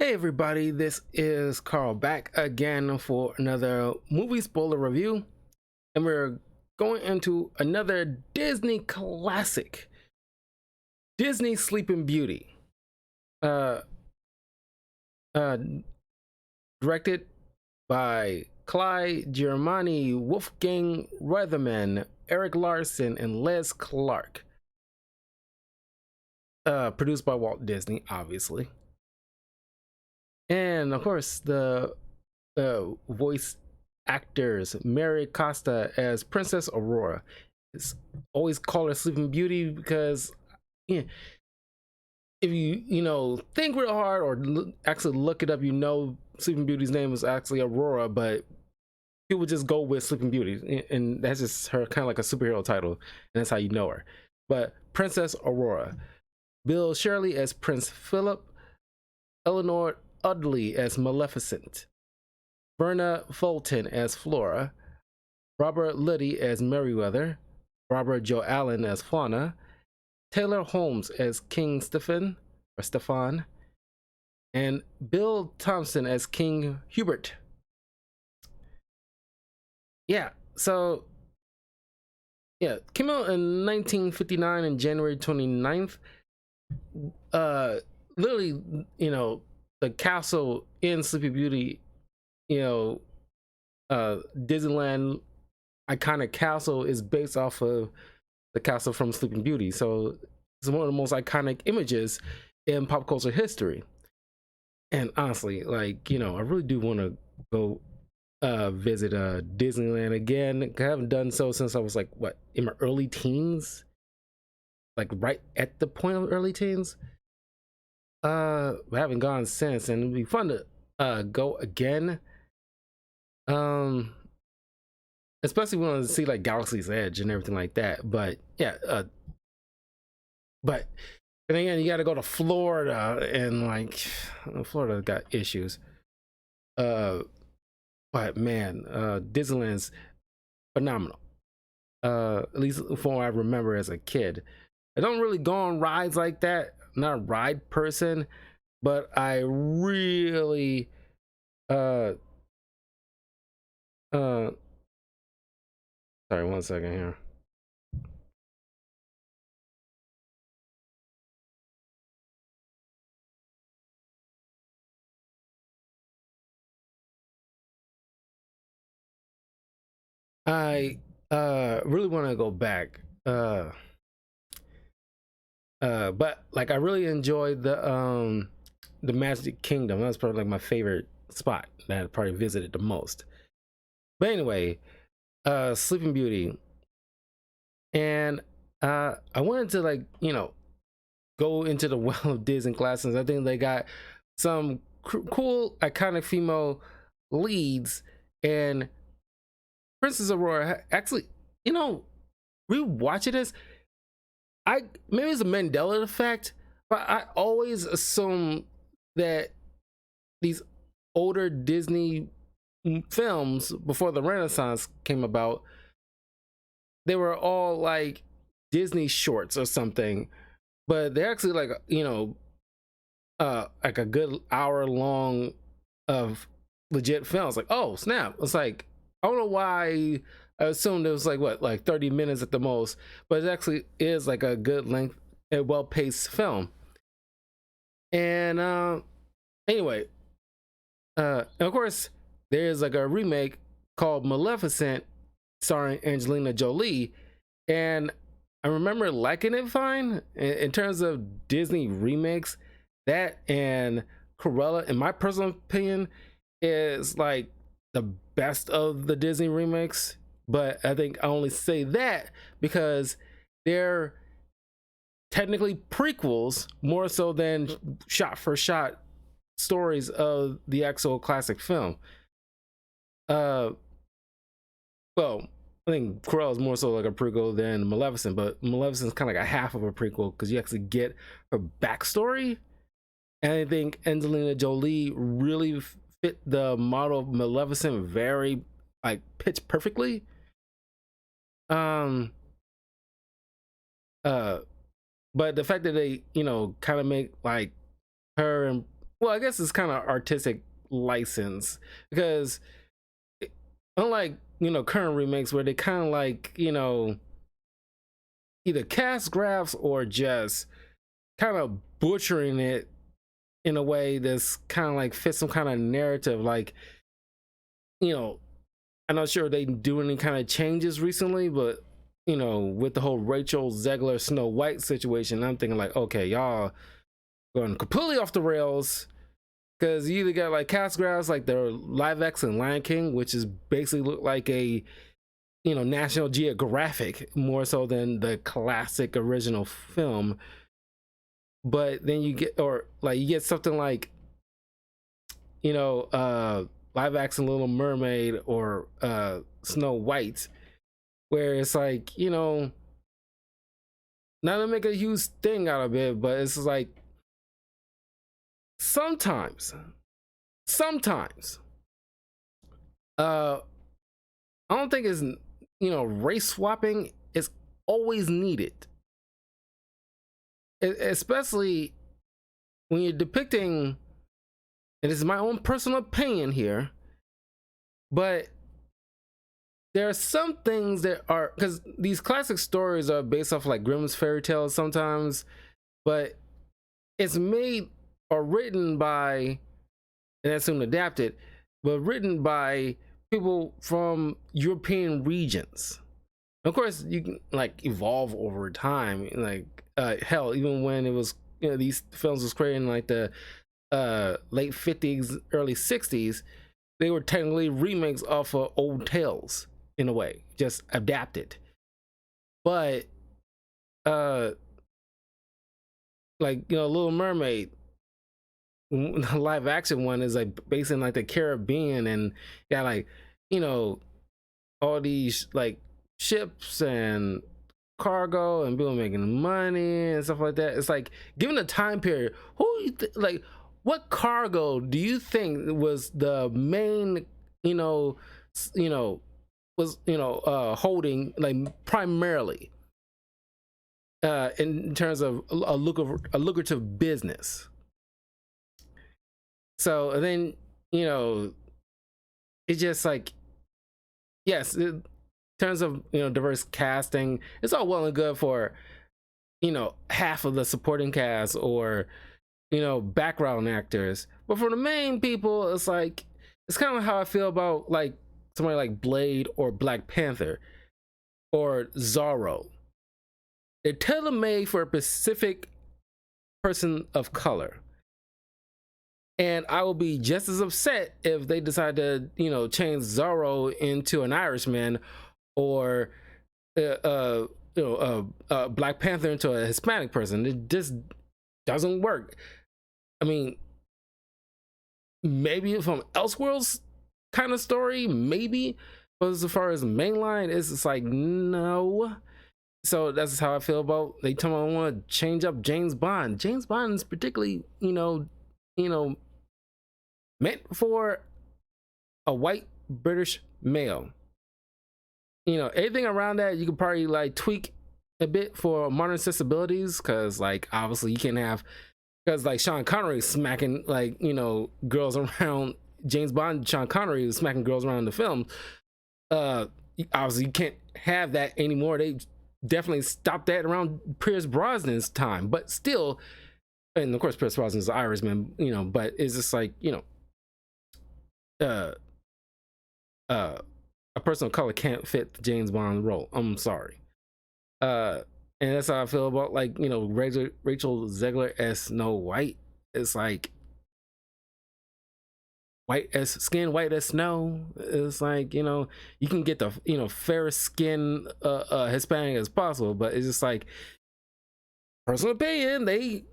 Hey everybody, this is Carl back again for another movie spoiler review, and we're going into another Disney classic, Disney Sleeping Beauty, uh, uh, directed by Clyde Germani, Wolfgang Reitherman, Eric Larson, and Les Clark. Produced by Walt Disney, obviously, and of course the voice actors: Mary Costa as Princess Aurora. It's always call her Sleeping Beauty because, yeah, if you think real hard or actually look it up, Sleeping Beauty's name is actually Aurora, but people just go with Sleeping Beauty, and that's just her kind of like a superhero title, and that's how you know her. But Princess Aurora. Bill Shirley as Prince Philip, Eleanor Audley as Maleficent, Verna Fulton as Flora, Robert Liddy as Merryweather, Robert Joe Allen as Fauna, Taylor Holmes as King Stefan, and Bill Thompson as King Hubert. So came out in 1959 and January 29th. Literally, the castle in Sleepy Beauty, Disneyland iconic castle is based off of the castle from Sleeping Beauty. So it's one of the most iconic images in pop culture history. And honestly, I really do want to go visit Disneyland again. I haven't done so since I was in my early teens, like right at the point of early teens. I haven't gone since, and it'd be fun to go again. Um, Especially when I see like Galaxy's Edge and everything like that. But yeah, but and again, you got to go to Florida, and Florida got issues. But man, Disneyland's phenomenal. At least from what I remember as a kid. I don't really go on rides like that. I'm not a ride person, but I really uh uh sorry, 1 second here. I really want to go back. But like I really enjoyed the Magic Kingdom. That was probably like my favorite spot that I probably visited the most. But anyway, Sleeping Beauty. And I wanted to go into the well of Disney classics. I think they got some cool iconic female leads, and Princess Aurora actually, you know, rewatching this, I maybe it's a Mandela effect, but I always assume that these older Disney films before the Renaissance came about, they were all like Disney shorts or something, but they're actually like a good hour long of legit films. Like, oh snap! It's like I don't know why I assumed it was like 30 minutes at the most, but it actually is like a good length and well paced film. And anyway, and of course there's like a remake called Maleficent starring Angelina Jolie, and I remember liking it fine. In terms of Disney remakes, that and Cruella, in my personal opinion, is like the best of the Disney remakes. But I think I only say that because they're technically prequels more so than shot for shot stories of the actual classic film. Uh, well, I think Cruella is more so like a prequel than Maleficent, but Maleficent's kind of like a half of a prequel because you actually get her backstory. And I think Angelina Jolie really fit the model of Maleficent very like pitch perfectly. Um uh but the fact that they, kind of make like her and well, I guess it's kind of artistic license because unlike current remakes where they kind of like either cast grabs or just kind of butchering it in a way that's kind of like fits some kind of narrative. Like, I'm not sure they do any kind of changes recently, but with the whole Rachel Zegler Snow White situation, I'm thinking like, okay, y'all going completely off the rails because you either got like cast grabs like the live action Lion King, which is basically look like a National Geographic more so than the classic original film. But then you get, or like you get something like live action Little Mermaid or Snow White, where it's like not to make a huge thing out of it, but it's like sometimes I don't think it's race swapping is always needed, especially when you're depicting, and this is my own personal opinion here, but there are some things that are, because these classic stories are based off like Grimm's fairy tales sometimes, but it's made or written by, and that's soon adapted, but written by people from European regions. Of course, you can like evolve over time. Like hell, even when it was these films was created in like the late 50s, early 60s, they were technically remakes off of old tales in a way, just adapted. But like Little Mermaid, the live action one is like based in like the Caribbean, and got like all these like ships and cargo and people making money and stuff like that. It's like, given the time period, like what cargo do you think was the main was holding like primarily in terms of a lucrative business? So then it's just like, yes, in terms of diverse casting, it's all well and good for half of the supporting cast or background actors, but for the main people, it's like, it's kind of how I feel about like somebody like Blade or Black Panther or Zorro. They're tailor-made for a specific person of color, and I will be just as upset if they decide to change Zorro into an Irishman, or Black Panther into a Hispanic person. It just doesn't work. I mean, maybe from Elseworlds kind of story, maybe, but as far as mainline, it's just like no. So that's how I feel about, they tell me I want to change up James Bond. James Bond is particularly meant for a white British male. Anything around that you could probably like tweak a bit for modern sensibilities, because like obviously you can't have, because like Sean Connery smacking like girls around, James Bond Sean Connery was smacking girls around the film. Obviously you can't have that anymore. They definitely stopped that around Pierce Brosnan's time, but still, and of course Pierce Brosnan's an Irishman, but it's just like a person of color can't fit the James Bond role. I'm sorry. And that's how I feel about like Rachel Zegler as Snow White. It's like white as skin, white as snow. It's like you can get the fairest skin Hispanic as possible, but it's just like, personal opinion, they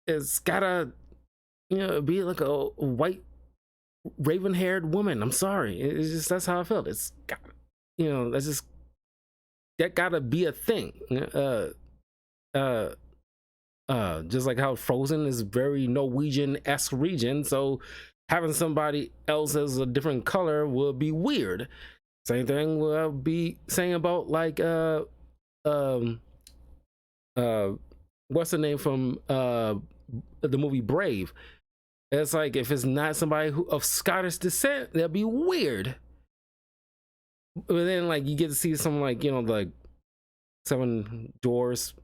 it's gotta be like a white raven-haired woman. I'm sorry, it's just, that's how I felt. It's got that's just, that gotta be a thing. Just like how Frozen is very Norwegian-esque region, so having somebody else as a different color would be weird. Same thing we'll be saying about like what's the name from the movie Brave. It's like if it's not somebody who of Scottish descent, that'd be weird. But then like you get to see some like, you know, like Seven Dwarfs.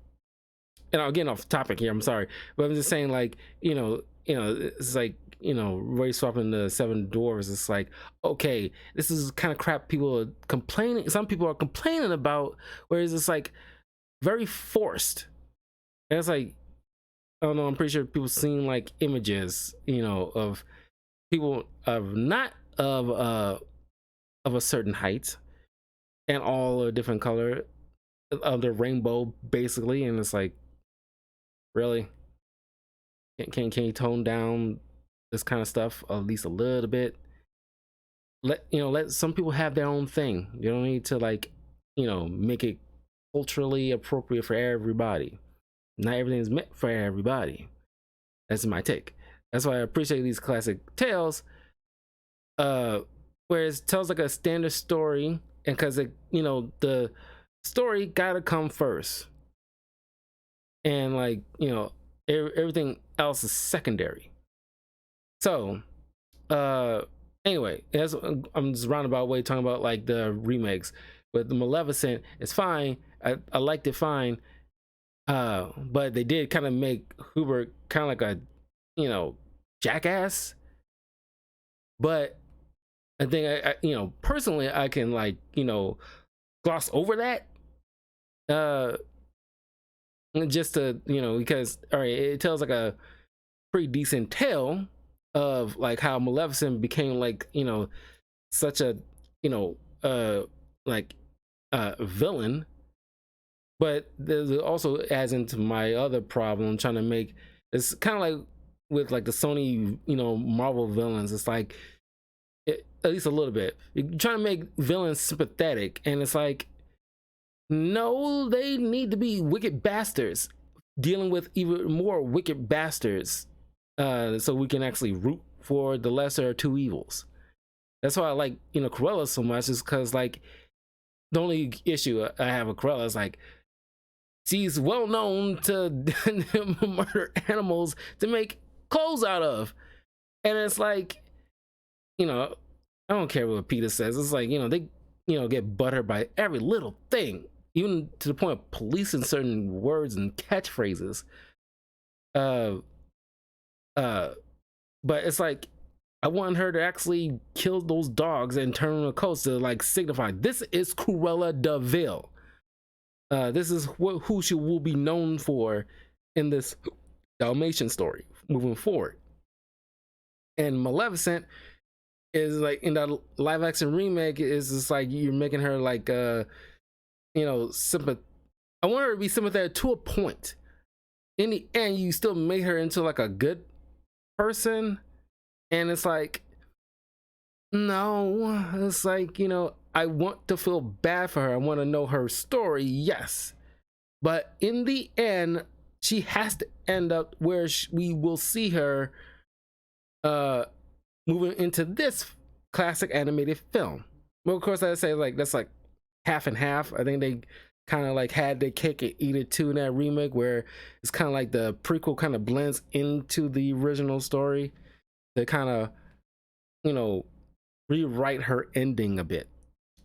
And I'm getting off topic here, I'm sorry. But I'm just saying like, it's like, you know, race swapping the Seven Dwarfs. It's like, okay, this is kind of crap people are complaining. Some people are complaining about, whereas it's like very forced. And it's like, I don't know, I'm pretty sure people seen like images, you know, of people of not of a certain height and all a different color of the rainbow basically, and it's like, really, can you tone down this kind of stuff at least a little bit? Let some people have their own thing. You don't need to like, you know, make it culturally appropriate for everybody. Not everything's meant for everybody. That's my take. That's why I appreciate these classic tales, where it tells like a standard story, and because it, you know, the story gotta come first, and like, you know, everything else is secondary. So anyway, I'm just roundabout way talking about like the remakes. But the Maleficent is fine. I liked it fine. But they did kind of make Hubert kind of like a, you know, jackass. But I think I you know, personally I can like, you know, gloss over that. Just to, you know, because all right, it tells like a pretty decent tale of like how Maleficent became like, you know, such a, you know, like villain. But there's also adds into my other problem trying to make, it's kind of like with like the Sony, you know, Marvel villains. It's like at least a little bit, you're trying to make villains sympathetic, and it's like, no, they need to be wicked bastards dealing with even more wicked bastards, so we can actually root for the lesser of two evils. That's why I like, you know, Cruella so much, is because like the only issue I have with Cruella is like she's well known to murder animals to make clothes out of, and it's like, you know, I don't care what Peter says. It's like, you know, they, you know, get buttered by every little thing, even to the point of policing certain words and catchphrases. But it's like, I want her to actually kill those dogs and turn on the coast to like signify this is Cruella de Vil. This is who she will be known for in this Dalmatian story moving forward. And Maleficent is like, in that live action remake, is just like you're making her like you know, I want her to be sympathetic to a point. In the end, you still made her into like a good person, and it's like, no, it's like, you know, I want to feel bad for her. I want to know her story, yes, but in the end, she has to end up where we will see her moving into this classic animated film. Well, of course, I say like that's like half and half. I think they kind of like had their cake and eat it too in that remake, where it's kind of like the prequel kind of blends into the original story to kind of, you know, rewrite her ending a bit.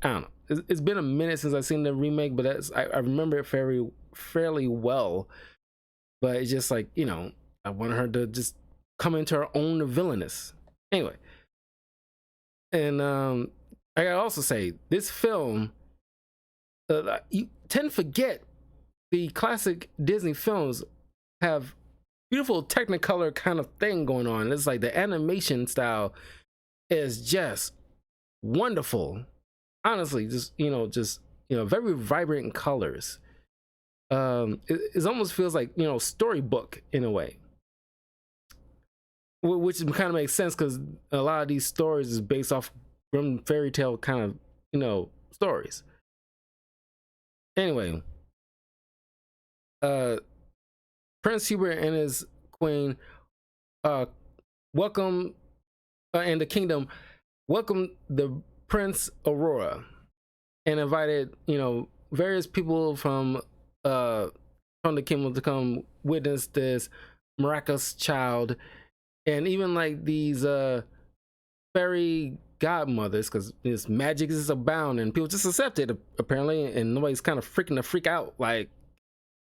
I don't know. It's been a minute since I've seen the remake, but I remember it fairly well. But it's just like, you know, I want her to just come into her own villainous. Anyway, and I gotta also say, this film, you tend to forget the classic Disney films have beautiful Technicolor kind of thing going on. It's like the animation style is just wonderful. Honestly, just, you know, very vibrant colors. It almost feels like, you know, storybook in a way, which kind of makes sense because a lot of these stories is based off from fairy tale kind of, you know, stories. Anyway, Prince Hubert and his queen welcome, and the kingdom welcomed the Prince Aurora and invited, you know, various people from from the kingdom to come witness this miraculous child. And even like these fairy godmothers, because this magic is abound and people just accept it apparently, and nobody's kind of freaking to freak out like,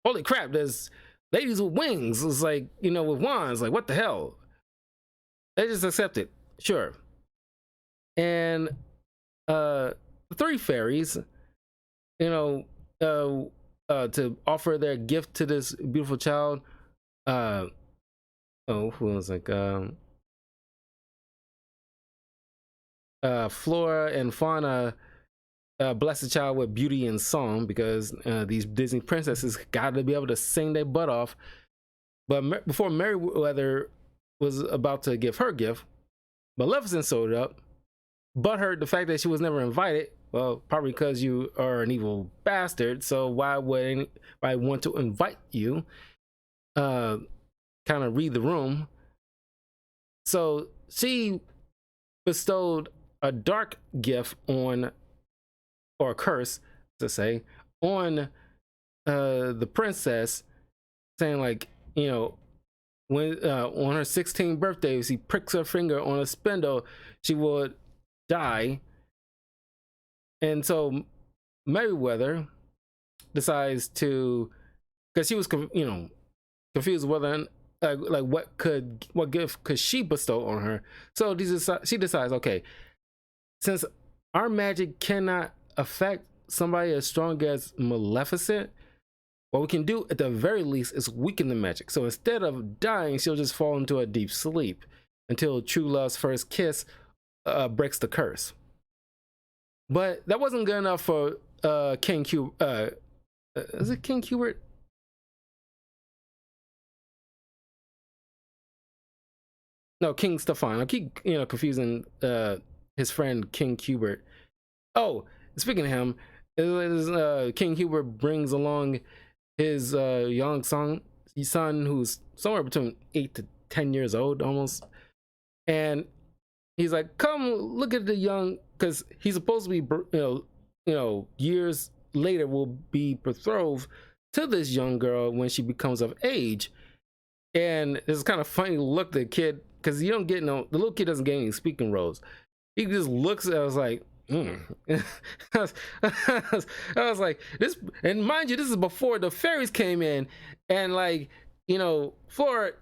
holy crap, there's ladies with wings. It's like, you know, with wands, like what the hell. They just accept it, sure. And the three fairies, you know, to offer their gift to this beautiful child. Oh, who was like Flora and Fauna bless the child with beauty and song, because these Disney princesses got to be able to sing their butt off. But before Merryweather was about to give her gift, Maleficent showed up, butthurt the fact that she was never invited. Well, probably because you are an evil bastard, so why would anybody want to invite you? Kind of read the room. So she bestowed a dark gift on, or a curse to say, on the princess, saying like, you know, when on her 16th birthday, if she pricks her finger on a spindle, she would die. And so Merryweather decides to, because she was, you know, confused whether like what gift could she bestow on her. So she decides, okay, since our magic cannot affect somebody as strong as Maleficent, what we can do at the very least is weaken the magic. So instead of dying, she'll just fall into a deep sleep until true love's first kiss breaks the curse. But that wasn't good enough for King Hubert. Is it King Hubert? No, King Stefan. I keep, you know, confusing his friend King Hubert. Oh, speaking of him, King Hubert brings along his young son, who's somewhere between 8 to 10 years old almost, and he's like, "Come look at the young," because he's supposed to be, you know, years later will be betrothed to this young girl when she becomes of age. And it's kind of funny to look at the kid, because you don't get the little kid doesn't get any speaking roles. He just looks at us like, I was like, this, and mind you, this is before the fairies came in, and like, you know, Flora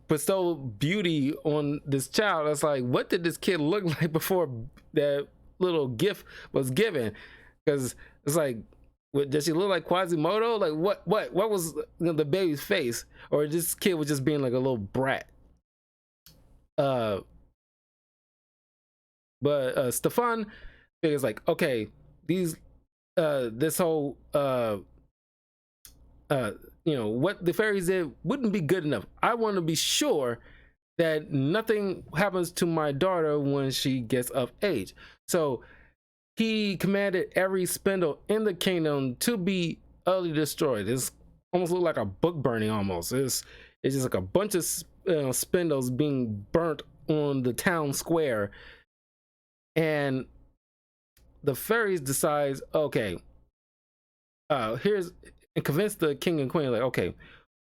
bestowed beauty on this child. I was like, what did this kid look like before that little gift was given? Because it's like, does she look like Quasimodo? Like what was, you know, the baby's face? Or this kid was just being like a little brat? But Stefan figures like, okay, these this whole you know, what the fairies did wouldn't be good enough. I want to be sure that nothing happens to my daughter when she gets of age. So he commanded every spindle in the kingdom to be utterly destroyed. It's almost looked like a book burning almost. It's just like a bunch of spindles being burnt on the town square. And the fairies decides, okay, and convince the king and queen, like, okay,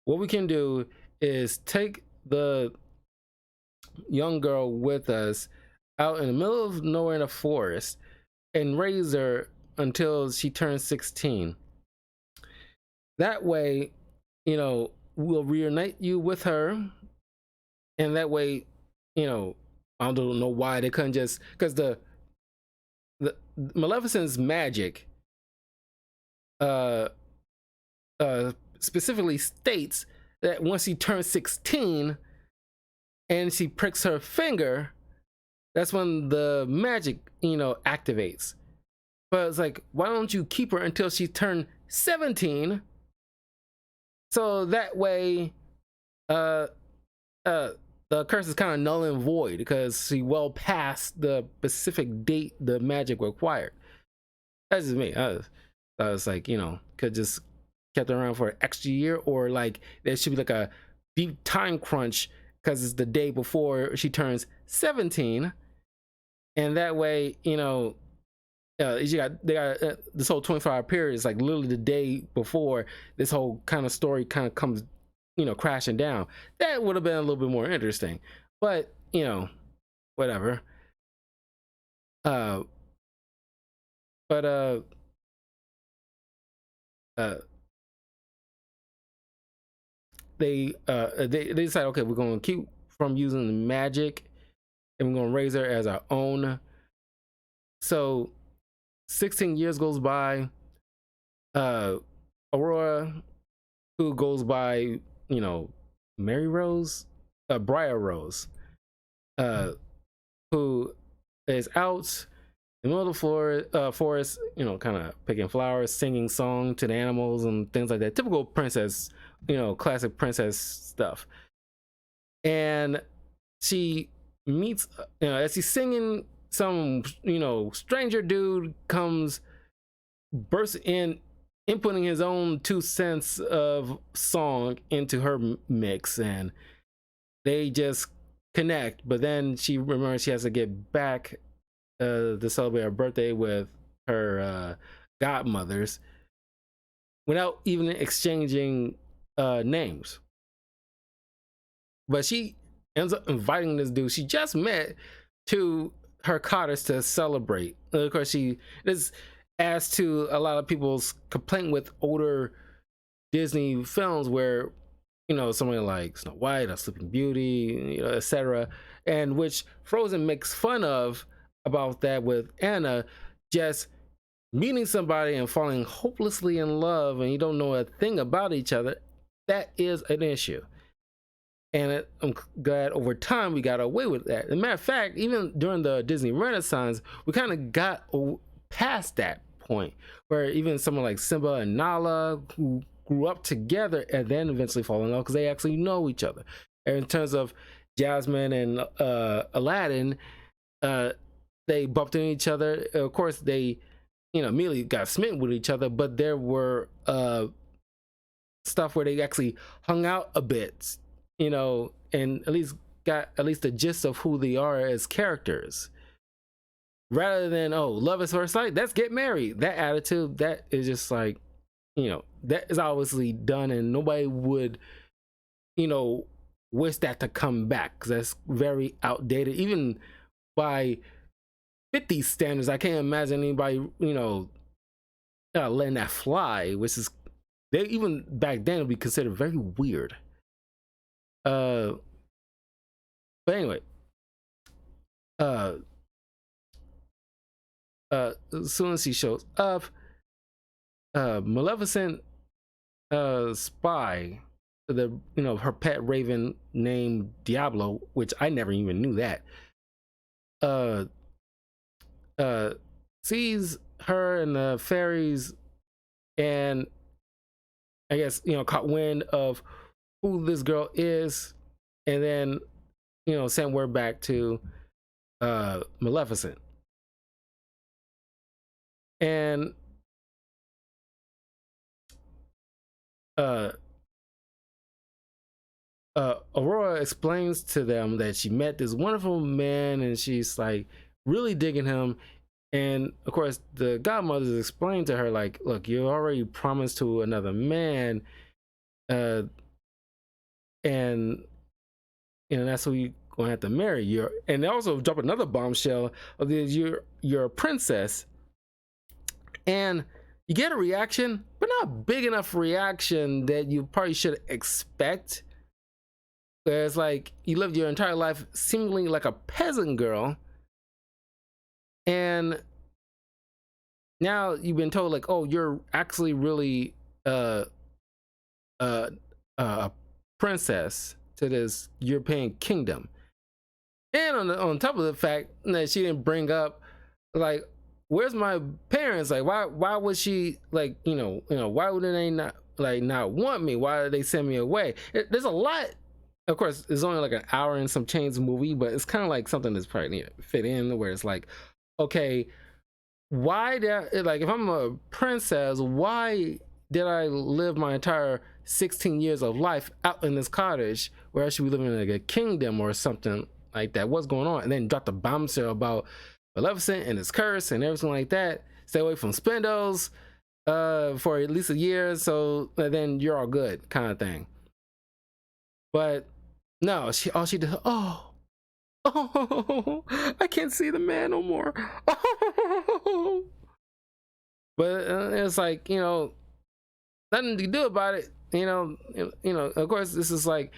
what we can do is take the young girl with us out in the middle of nowhere in a forest and raise her until she turns 16. That way, you know, we'll reunite you with her, and that way, you know, I don't know why they couldn't just, because the Maleficent's magic specifically states that once she turns 16 and she pricks her finger, that's when the magic, you know, activates. But it's like, why don't you keep her until she turned 17? So that way, the curse is kind of null and void, because she well past the specific date the magic required. That's just me. I was like, you know, could just kept around for an extra year, or like there should be like a deep time crunch because it's the day before she turns 17, and that way, you know, they got this whole 24-hour period is like literally the day before this whole kind of story kind of comes, crashing down. That would have been a little bit more interesting, but whatever. uh but uh they decide, okay, we're going to keep from using the magic and we're going to raise her as our own. So 16 years goes by. Aurora, who goes by, Mary Rose, Briar Rose, who is out in the middle of the forest, kind of picking flowers, singing song to the animals and things like that. Typical princess, classic princess stuff. And she meets, as she's singing, some, stranger dude comes, bursts in, inputting his own 2 cents of song into her mix, and they just connect. But then she remembers she has to get back to celebrate her birthday with her godmothers without even exchanging names. But she ends up inviting this dude she just met to her cottage to celebrate. Of course, she is, as to a lot of people's complaint with older Disney films, where somebody like Snow White or Sleeping Beauty, etc., and which Frozen makes fun of about that with Anna, just meeting somebody and falling hopelessly in love and you don't know a thing about each other. That is an issue. And I'm glad over time we got away with that. As a matter of fact, even during the Disney Renaissance, we kind of got past that point, where even someone like Simba and Nala, who grew up together and then eventually fall in love because they actually know each other. And in terms of Jasmine and Aladdin, they bumped into each other. Of course, they immediately got smitten with each other, but there were stuff where they actually hung out a bit, and at least got the gist of who they are as characters, rather than, oh, love at first sight, let's get married. That attitude, that is just like, that is obviously done, and nobody would wish that to come back, because that's very outdated even by 50 standards. I can't imagine anybody letting that fly, which is, they even back then would be considered very weird. But anyway, as soon as he shows up, Maleficent spy the her pet raven named Diablo, which I never even knew that, sees her and the fairies, and I guess caught wind of who this girl is, and then sent word back to Maleficent. And Aurora explains to them that she met this wonderful man and she's like really digging him. And of course, the godmothers explain to her, like, look, you're already promised to another man, and that's who you're gonna have to marry. And they also drop another bombshell of this: you're a princess, and you get a reaction, but not big enough reaction that you probably should expect. Whereas, like, you lived your entire life seemingly like a peasant girl, and now you've been told, like, oh, you're actually really a princess to this European kingdom. And on top of the fact that she didn't bring up, like, where's my parents? Like, why would she, like, why would they not want me? Why did they send me away? There's a lot. Of course, it's only like an hour and some change movie, but it's kind of like something that's probably need to fit in, where it's like, okay, why did, like, if I'm a princess, why did I live my entire 16 years of life out in this cottage where I should be living in like a kingdom or something like that? What's going on? And then drop the bombshell about Maleficent and his curse and everything like that. Stay away from spindles for at least a year, so then you're all good, kind of thing. But no, all she did, oh, I can't see the man no more. Oh. But it's like, nothing to do about it. Of course, this is like,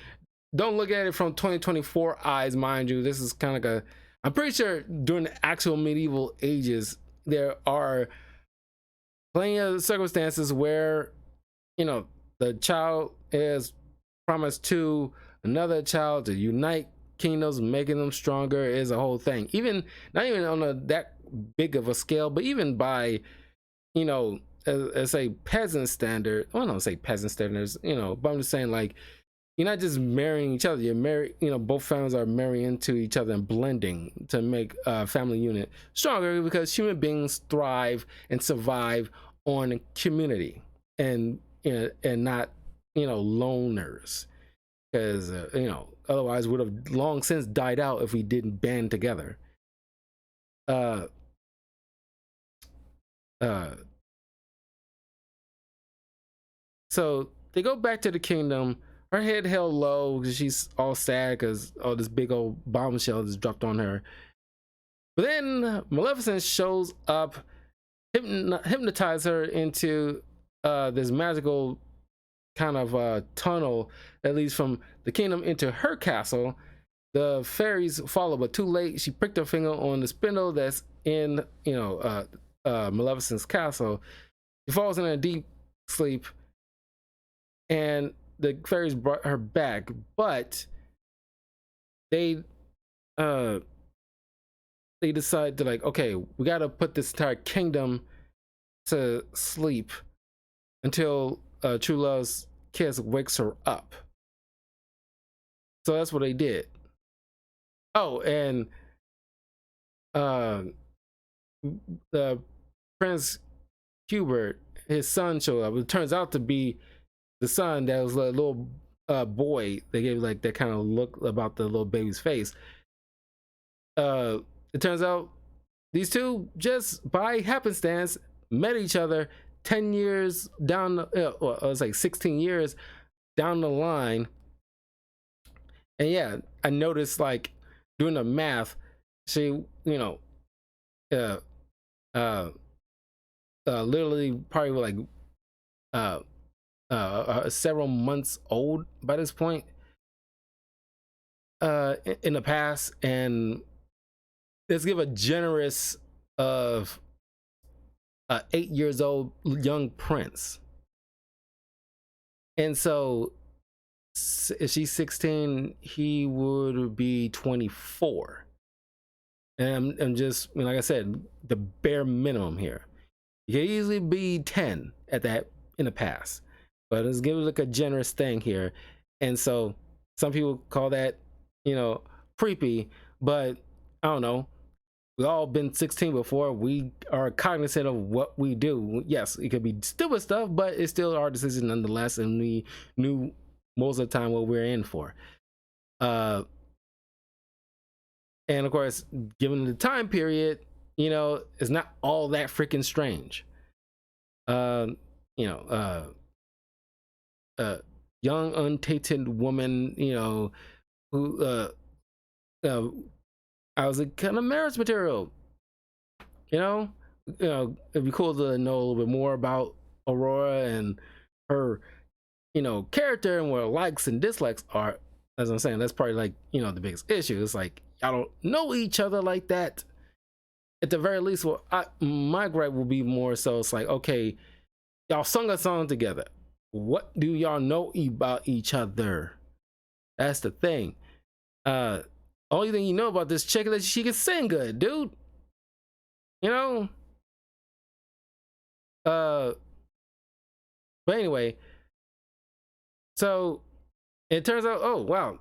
don't look at it from 2024 eyes, mind you. This is kind of I'm pretty sure during the actual medieval ages, there are plenty of circumstances where, the child is promised to another child to unite kingdoms, making them stronger is a whole thing. Even not even on that big of a scale, but even by, as a peasant standard. Well, I don't say peasant standards, but I'm just saying, like, you're not just marrying each other. You're married, both families are marrying into each other and blending to make a family unit stronger, because human beings thrive and survive on community and not, loners. Because, otherwise would have long since died out if we didn't band together. So they go back to the kingdom. Her head held low because she's all sad because this big old bombshell just dropped on her. But then Maleficent shows up, hypnotize her into this magical kind of tunnel that leads from the kingdom into her castle. The fairies follow, but too late. She pricked her finger on the spindle that's in Maleficent's castle. She falls in a deep sleep, and the fairies brought her back, but they decide to, like, okay, we got to put this entire kingdom to sleep until True Love's kiss wakes her up. So that's what they did. Oh, and the Prince Hubert, his son, showed up. It turns out to be the son that was a little boy. They gave like that kind of look about the little baby's face. It turns out these two, just by happenstance, met each other 10 years down, it was like 16 years down the line. And yeah, I noticed, like, doing the math, she, literally probably like several months old by this point in the past. And let's give a generous of 8 years old young prince. And so if she's 16, he would be 24. And I'm just, like I said, the bare minimum here. You could easily be 10 at that in the past, but let's give it like a generous thing here. And so some people call that, creepy, but I don't know. We've all been 16 before. We are cognizant of what we do. Yes, it could be stupid stuff, but it's still our decision nonetheless, and we knew most of the time what we're in for. And of course, given the time period, it's not all that freaking strange. Young untainted woman, who I was a kind of marriage material. It'd be cool to know a little bit more about Aurora and her, character and what her likes and dislikes are. As I'm saying, that's probably like, the biggest issue. It's like, y'all don't know each other like that. At the very least, my gripe will be more so, it's like, okay, y'all sung a song together. What do y'all know about each other? That's the thing. Only thing you know about this chick is that she can sing good, dude. But anyway, so it turns out, oh wow,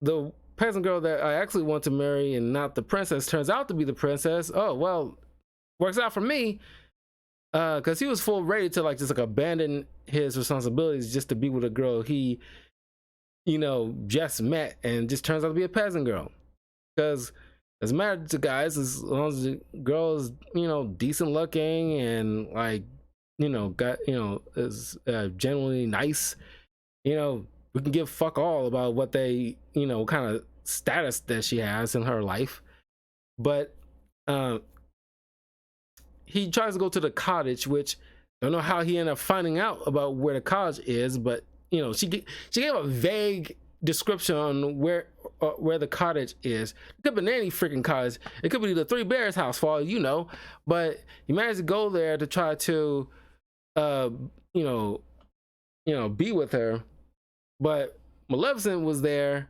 the peasant girl that I actually want to marry and not the princess turns out to be the princess. Oh well, works out for me, because he was full ready to just abandon his responsibilities just to be with a girl he just met, and just turns out to be a peasant girl. Because doesn't matter to guys as long as the girl is, you know, decent looking and like, you know, got, you know, is generally nice. You know, we can give fuck all about what they, you know, kind of status that she has in her life. But he tries to go to the cottage, which I don't know how he ended up finding out about where the cottage is, but you know, she gave a vague description on where the cottage is. It could be any freaking cottage. It could be the Three Bears house for all you know. But he managed to go there to try to, you know, be with her. But Maleficent was there,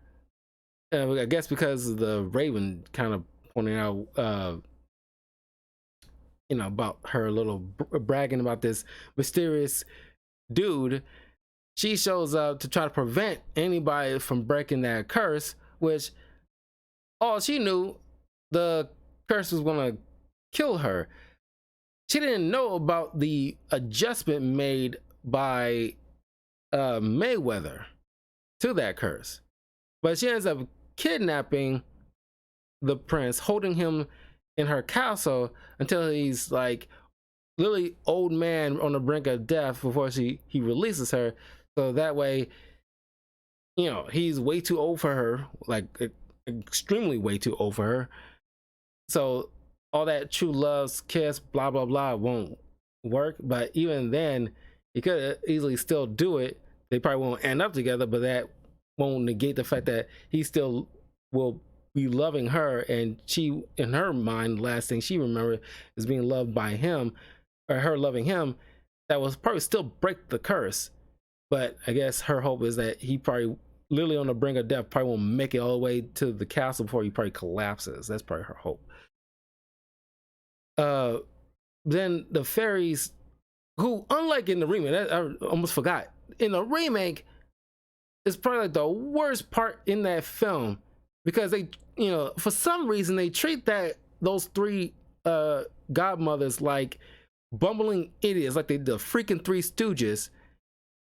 I guess because the Raven kind of pointed out, you know, about her little bragging about this mysterious dude. She shows up to try to prevent anybody from breaking that curse, which all she knew, the curse was gonna kill her. She didn't know about the adjustment made by Mayweather to that curse. But she ends up kidnapping the prince, holding him in her castle until he's like literally old man on the brink of death before he releases her. So that way, you know, he's way too old for her, like extremely way too old for her. So all that true love's kiss, blah blah blah, won't work. But even then, he could easily still do it. They probably won't end up together, but that won't negate the fact that he still will be loving her, and she, in her mind, last thing she remembered is being loved by him, or her loving him. That will probably still break the curse. But I guess her hope is that he probably literally on the brink of death probably won't make it all the way to the castle before he probably collapses. That's probably her hope. Then the fairies, who unlike in the remake, I almost forgot, in the remake is probably like the worst part in that film, because they, you know, for some reason they treat those three godmothers like bumbling idiots, like they the freaking Three Stooges.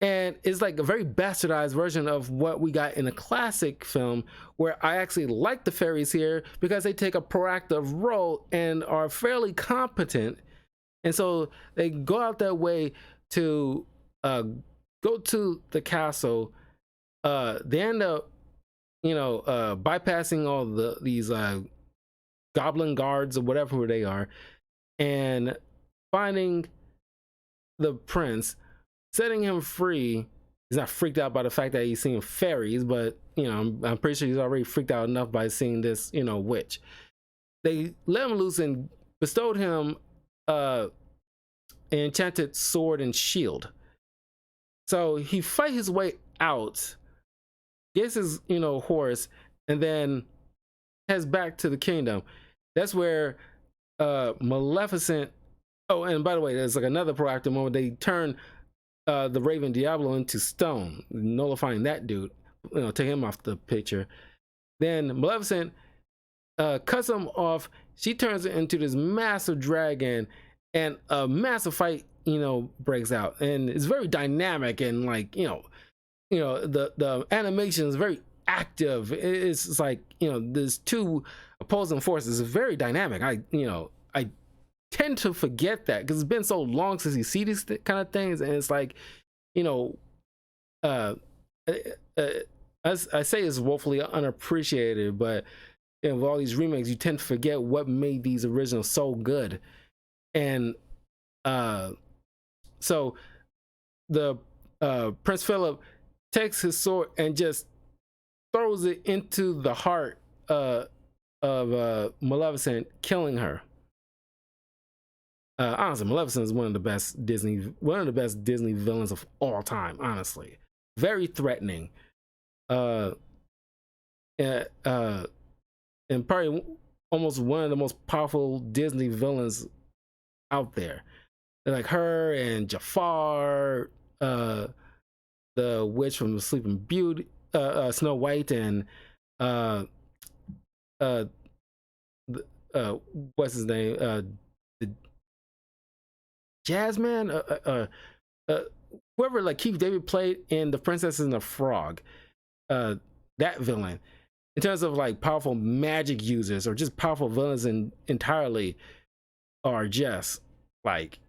And it's like a very bastardized version of what we got in a classic film, where I actually like the fairies here because they take a proactive role and are fairly competent. And so they go out their way to go to the castle. They end up, you know, bypassing all these goblin guards or whatever they are, and finding the prince, setting him free. He's not freaked out by the fact that he's seeing fairies, but you know, I'm pretty sure he's already freaked out enough by seeing this, you know, witch. They let him loose and bestowed him an enchanted sword and shield. So he fight his way out, gets his, you know, horse, and then heads back to the kingdom. That's where Maleficent. Oh, and by the way, there's like another proactive moment. They turn the Raven Diablo into stone, nullifying that dude, you know, take him off the picture. Then Maleficent cuts him off. She turns it into this massive dragon, and a massive fight, you know, breaks out, and it's very dynamic, and like, you know, the animation is very active. It's like, you know, there's two opposing forces. It's very dynamic. I tend to forget that because it's been so long since you see these kind of things, and it's like, you know, I say it's woefully unappreciated, but you know, with all these remakes, you tend to forget what made these originals so good. And so the Prince Philip takes his sword and just throws it into the heart of Maleficent, killing her. Honestly, Maleficent is one of the best Disney villains of all time. Honestly, very threatening, and probably almost one of the most powerful Disney villains out there. They're like her and Jafar, the witch from the Sleeping Beauty, Snow White, and what's his name? The Jasmine, whoever like Keith David played in The Princess and the Frog, that villain. in terms of like powerful magic users or just powerful villains entirely, are just like,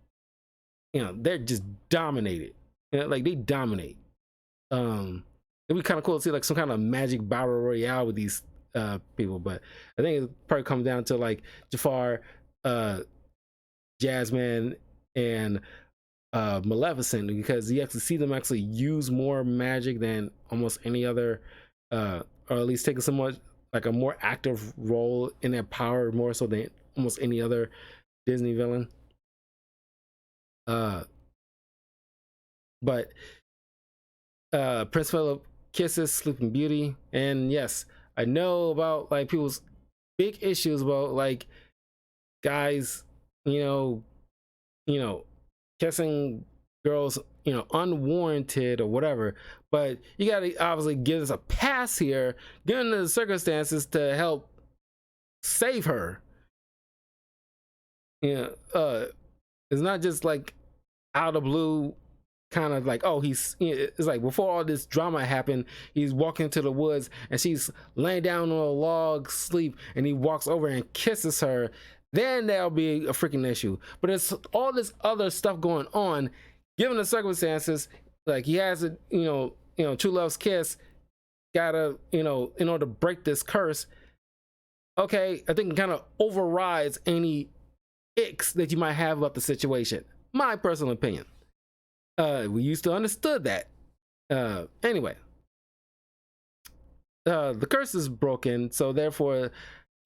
they're just dominated. Like they dominate. It'd be kind of cool to see like some kind of magic battle royale with these people, but I think it probably comes down to like Jafar, Jasmine, and Maleficent, because you have to see them actually use more magic than almost any other, or at least taking somewhat like a more active role in their power, more so than almost any other Disney villain. But Prince Philip kisses Sleeping Beauty, and yes, I know about like people's big issues about like guys, you know, kissing girls, unwarranted or whatever. But you gotta obviously give us a pass here, given the circumstances, to help save her. It's not just like out of blue, kind of like, oh, it's like before all this drama happened, he's walking to the woods and she's laying down on a log sleep, and he walks over and kisses her. Then that'll be a freaking issue. But it's all this other stuff going on, given the circumstances. Like he has a true love's kiss, gotta, in order to break this curse. Okay, I think it kind of overrides any icks that you might have about the situation. My personal opinion. We used to understood that. Anyway, the curse is broken, so therefore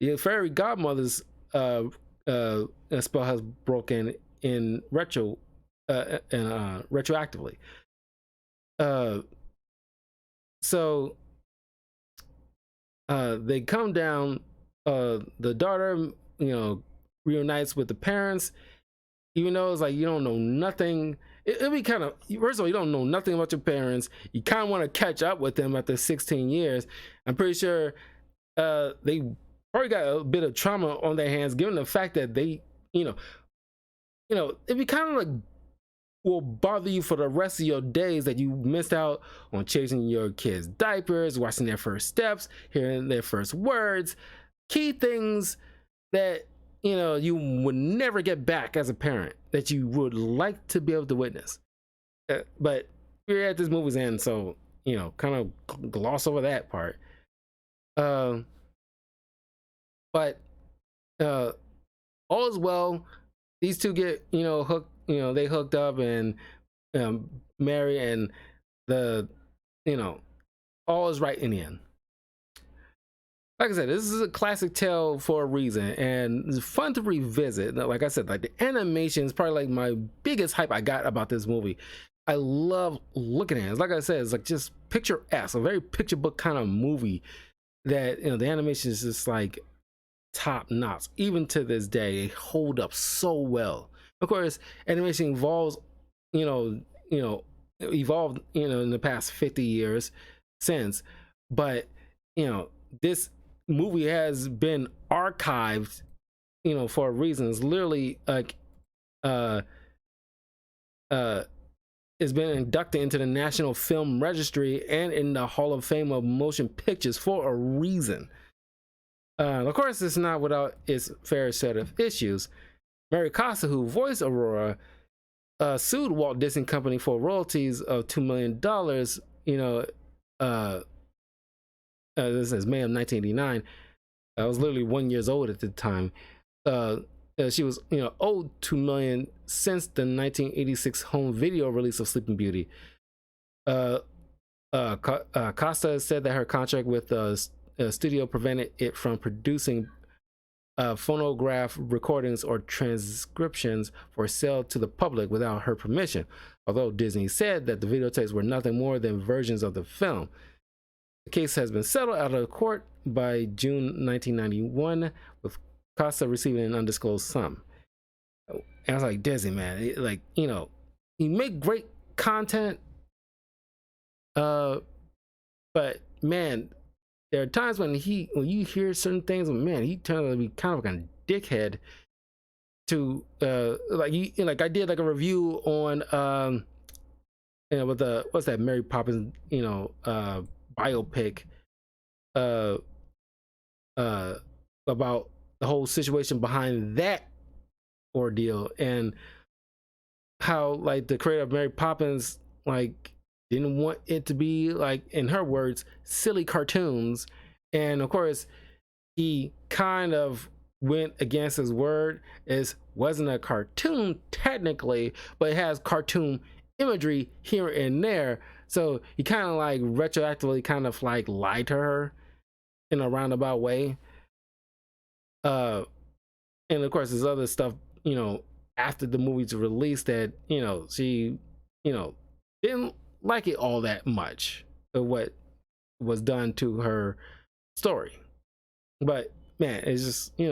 the fairy godmother's spell has broken in retroactively. So they come down. The daughter, reunites with the parents, even though it's like you don't know nothing. It'd be kind of, first of all, you don't know nothing about your parents. You kind of want to catch up with them after 16 years. I'm pretty sure they probably got a bit of trauma on their hands, given the fact that they, it'd be kind of like will bother you for the rest of your days that you missed out on changing your kids' diapers, watching their first steps, hearing their first words, key things that you would never get back as a parent, that you would like to be able to witness. But we're at this movie's end, so kind of gloss over that part. But all is well. These two get hooked. They hooked up and marry, and all is right in the end. Like I said, this is a classic tale for a reason, and it's fun to revisit. Like I said, like the animation is probably like my biggest hype I got about this movie. I love looking at it. Like I said, it's like just picturesque, a very picture book kind of movie that the animation is just like top notch. Even to this day, they hold up so well. Of course, animation evolved in the past 50 years since, but this movie has been archived for a reason. It's literally like it's been inducted into the National Film Registry and in the Hall of Fame of Motion Pictures for a reason. Of course, it's not without its fair set of issues. Mary Costa, who voiced Aurora, sued Walt Disney Company for royalties of $2 million. This is May of 1989. I was literally 1 year old at the time. She was, owed $2 million since the 1986 home video release of Sleeping Beauty. Costa said that her contract with the studio prevented it from producing phonograph recordings or transcriptions for sale to the public without her permission, although Disney said that the videotapes were nothing more than versions of the film. The case has been settled out of court by June 1991, with Costa receiving an undisclosed sum. And I was like, Disney, man, you make great content, but man, there are times when you hear certain things, man, he turns out to be kind of like a dickhead. To like I did like a review on with the what's that Mary Poppins biopic uh about the whole situation behind that ordeal, and how like the creator of Mary Poppins like didn't want it to be, like in her words, silly cartoons. And of course he kind of went against his word. It wasn't a cartoon technically, but it has cartoon imagery here and there. So he kind of like retroactively kind of like lied to her in a roundabout way. uh and of course there's other stuff, after the movie's release that she didn't like it all that much of what was done to her story. But man, it's just he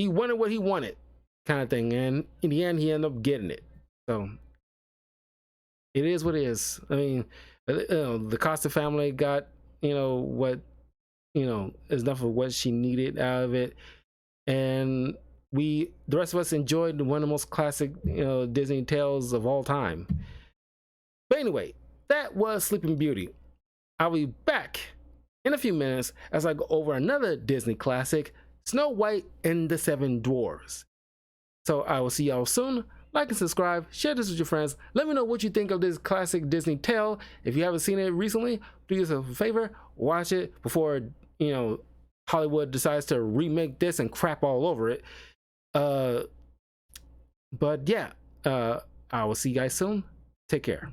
wanted what he wanted, kind of thing, and in the end he ended up getting it. So it is what it is. I mean, the Costa family got what is enough of what she needed out of it, and the rest of us enjoyed one of the most classic Disney tales of all time. But anyway, that was Sleeping Beauty. I'll be back in a few minutes as I go over another Disney classic, Snow White and the Seven Dwarfs. So I will see y'all soon. Like and subscribe, share this with your friends. Let me know what you think of this classic Disney tale. If you haven't seen it recently, do yourself a favor, watch it before Hollywood decides to remake this and crap all over it. But yeah, I will see you guys soon. Take care.